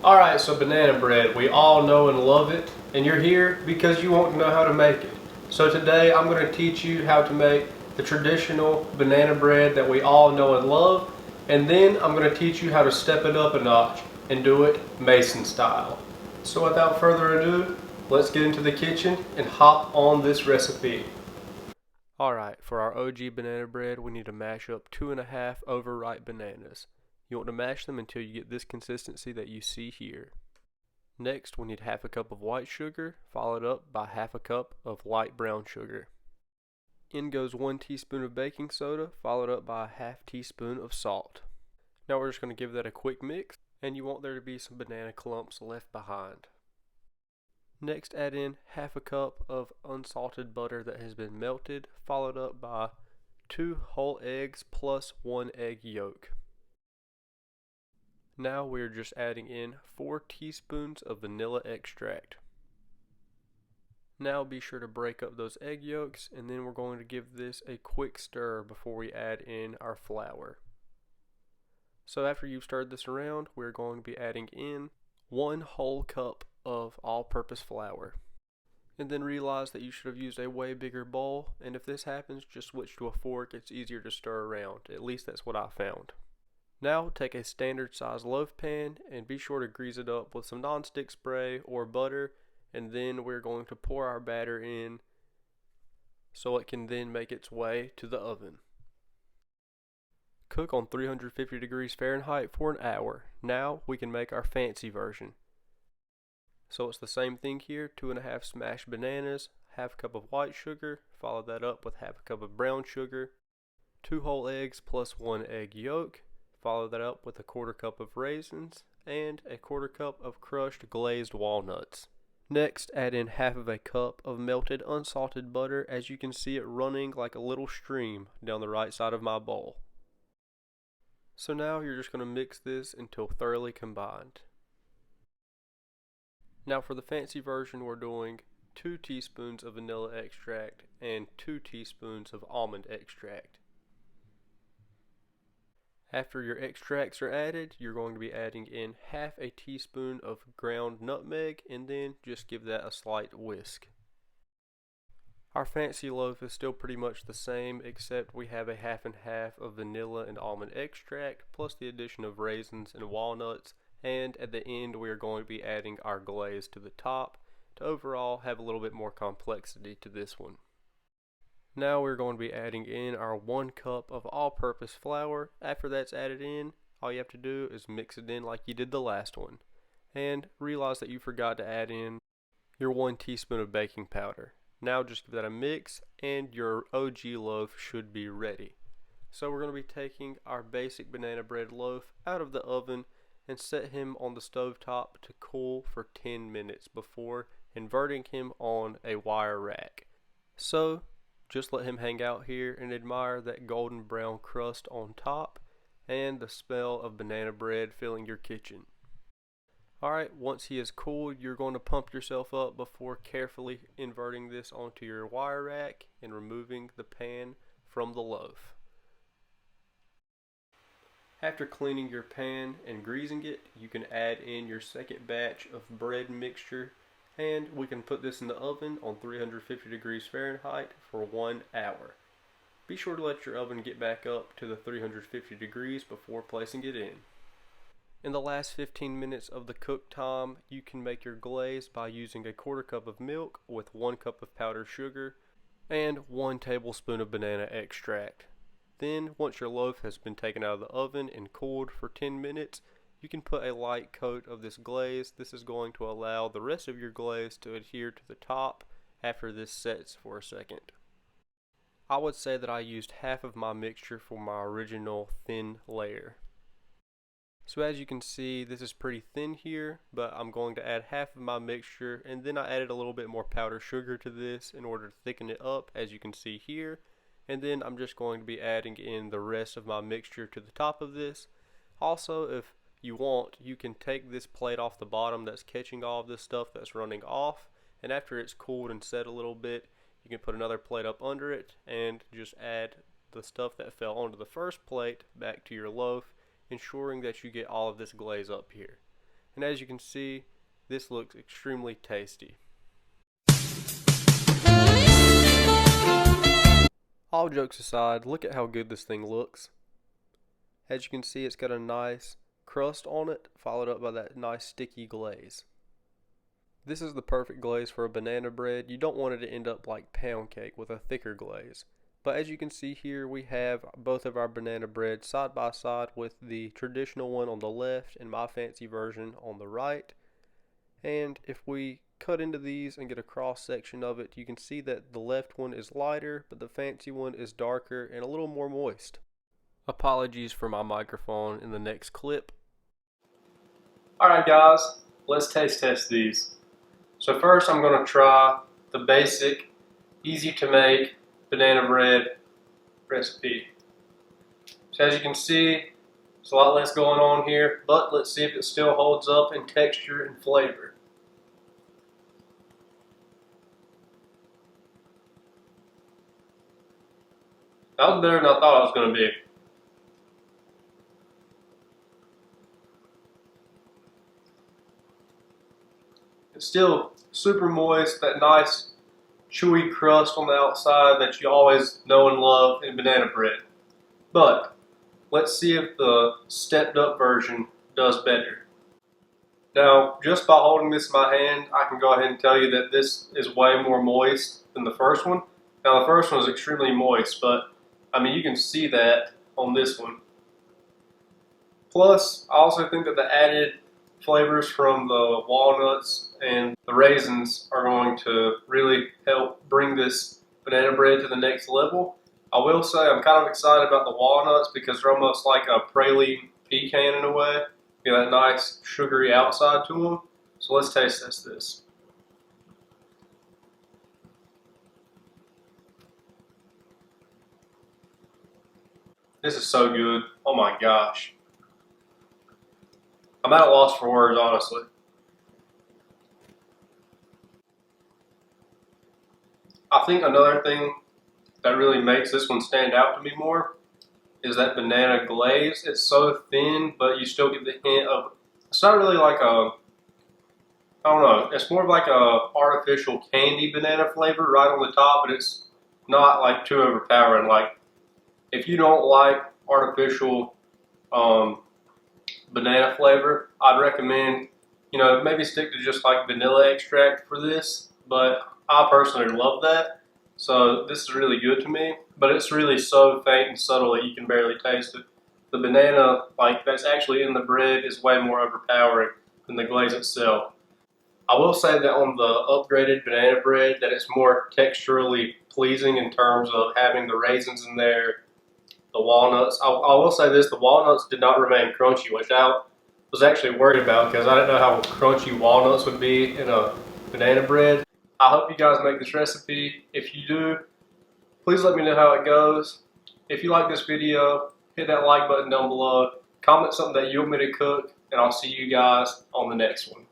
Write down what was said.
Alright, so banana bread, we all know and love it, and you're here because you want to know how to make it. So today I'm going to teach you how to make the traditional banana bread that we all know and love, and then I'm going to teach you how to step it up a notch and do it Mason style. So without further ado, let's get into the kitchen and hop on this recipe. Alright, for our OG banana bread, we need to mash up 2.5 overripe bananas. You want to mash them until you get this consistency that you see here. Next, we need half a cup of white sugar, followed up by half a cup of light brown sugar. In goes 1 teaspoon of baking soda, followed up by a half teaspoon of salt. Now we're just going to give that a quick mix, and you want there to be some banana clumps left behind. Next, add in half a cup of unsalted butter that has been melted, followed up by 2 whole eggs plus 1 egg yolk. Now we're just adding in 4 teaspoons of vanilla extract. Now be sure to break up those egg yolks, and then we're going to give this a quick stir before we add in our flour. So after you've stirred this around, we're going to be adding in 1 whole cup of all-purpose flour. And then realize that you should have used a way bigger bowl, and if this happens, just switch to a fork. It's easier to stir around. At least that's what I found. Now take a standard size loaf pan and be sure to grease it up with some nonstick spray or butter, and then we're going to pour our batter in so it can then make its way to the oven. Cook on 350 degrees Fahrenheit for an hour. Now we can make our fancy version. So it's the same thing here, 2.5 smashed bananas, half a cup of white sugar, follow that up with half a cup of brown sugar, 2 whole eggs plus 1 egg yolk, follow that up with a 1/4 cup of raisins and a 1/4 cup of crushed glazed walnuts. Next, add in half of a cup of melted unsalted butter, as you can see it running like a little stream down the right side of my bowl. So now you're just going to mix this until thoroughly combined. Now for the fancy version, we're doing 2 teaspoons of vanilla extract and 2 teaspoons of almond extract. After your extracts are added, you're going to be adding in half a teaspoon of ground nutmeg, and then just give that a slight whisk. Our fancy loaf is still pretty much the same, except we have a half and half of vanilla and almond extract, plus the addition of raisins and walnuts, and at the end we are going to be adding our glaze to the top to overall have a little bit more complexity to this one. Now we're going to be adding in our 1 cup of all-purpose flour. After that's added in, all you have to do is mix it in like you did the last one. And realize that you forgot to add in your 1 teaspoon of baking powder. Now just give that a mix and your OG loaf should be ready. So we're going to be taking our basic banana bread loaf out of the oven and set him on the stove top to cool for 10 minutes before inverting him on a wire rack. So just let him hang out here and admire that golden brown crust on top and the smell of banana bread filling your kitchen. Alright, once he is cooled, you're going to pump yourself up before carefully inverting this onto your wire rack and removing the pan from the loaf. After cleaning your pan and greasing it, you can add in your second batch of bread mixture, and we can put this in the oven on 350 degrees Fahrenheit for 1 hour. Be sure to let your oven get back up to the 350 degrees before placing it in. In the last 15 minutes of the cook time, you can make your glaze by using a 1/4 cup of milk with 1 cup of powdered sugar and 1 tablespoon of banana extract. Then, once your loaf has been taken out of the oven and cooled for 10 minutes, you can put a light coat of this glaze. This is going to allow the rest of your glaze to adhere to the top after this sets for a second. I would say that I used half of my mixture for my original thin layer. So as you can see, this is pretty thin here, but I'm going to add half of my mixture, and then I added a little bit more powdered sugar to this in order to thicken it up, as you can see here. And then I'm just going to be adding in the rest of my mixture to the top of this. Also, if you want, you can take this plate off the bottom that's catching all of this stuff that's running off, and after it's cooled and set a little bit, you can put another plate up under it and just add the stuff that fell onto the first plate back to your loaf, ensuring that you get all of this glaze up here. And as you can see, this looks extremely tasty. All jokes aside, look at how good this thing looks. As you can see, it's got a nice crust on it, followed up by that nice sticky glaze. This is the perfect glaze for a banana bread. You don't want it to end up like pound cake with a thicker glaze. But as you can see here, we have both of our banana breads side by side with the traditional one on the left and my fancy version on the right. And if we cut into these and get a cross section of it, you can see that the left one is lighter, but the fancy one is darker and a little more moist. Apologies for my microphone in the next clip. Alright guys, let's taste test these. So first I'm going to try the basic, easy to make banana bread recipe. So as you can see, there's a lot less going on here, but let's see if it still holds up in texture and flavor. That was better than I thought it was going to be. It's still super moist, that nice chewy crust on the outside that you always know and love in banana bread. But let's see if the stepped up version does better. Now, just by holding this in my hand, I can go ahead and tell you that this is way more moist than the first one. Now, the first one is extremely moist, but I mean, you can see that on this one. Plus, I also think that the added flavors from the walnuts and the raisins are going to really help bring this banana bread to the next level. I will say I'm kind of excited about the walnuts because they're almost like a praline pecan in a way. You know, that nice sugary outside to them. So let's taste this. This is so good. Oh my gosh. I'm at a loss for words, honestly. I think another thing that really makes this one stand out to me more is that banana glaze. It's so thin, but you still get the hint of, it's not really like a, I don't know, it's more of like a artificial candy banana flavor right on the top, but it's not like too overpowering. Like, if you don't like artificial banana flavor, I'd recommend, you know, maybe stick to just like vanilla extract for this, but I personally love that. So this is really good to me, but it's really so faint and subtle that you can barely taste it. The banana, like, that's actually in the bread is way more overpowering than the glaze itself. I will say that on the upgraded banana bread that it's more texturally pleasing in terms of having the raisins in there, the walnuts. I will say this, the walnuts did not remain crunchy, which I was actually worried about because I didn't know how crunchy walnuts would be in a banana bread. I hope you guys make this recipe. If you do, please let me know how it goes. If you like this video, hit that like button down below. Comment something that you want me to cook, and I'll see you guys on the next one.